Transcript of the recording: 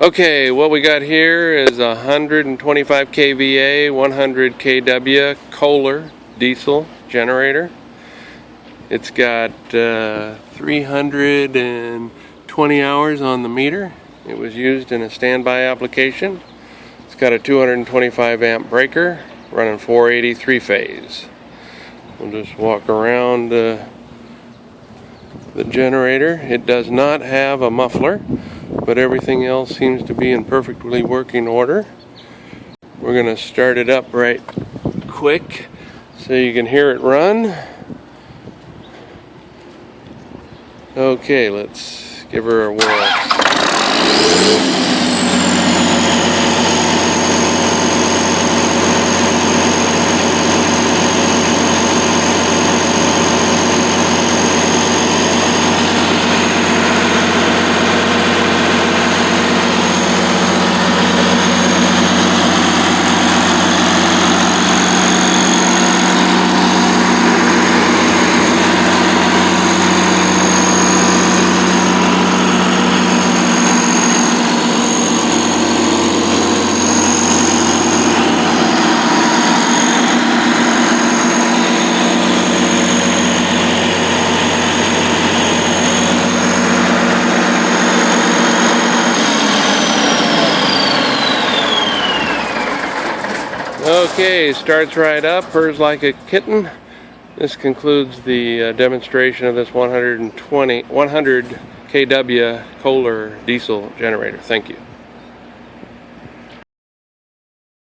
Okay, what we got here is a 125 kVA, 100 kW Kohler diesel generator. It's got 320 hours on the meter. It was used in a standby application. It's got a 225 amp breaker running 480 3-phase. We'll just walk around the generator. It does not have a muffler, but everything else seems to be in perfectly working order. We're going to start it up right quick so you can hear it run. Okay, let's give her a whirl. Okay, starts right up, purrs like a kitten. This concludes the demonstration of this 100 kW Kohler diesel generator. Thank you.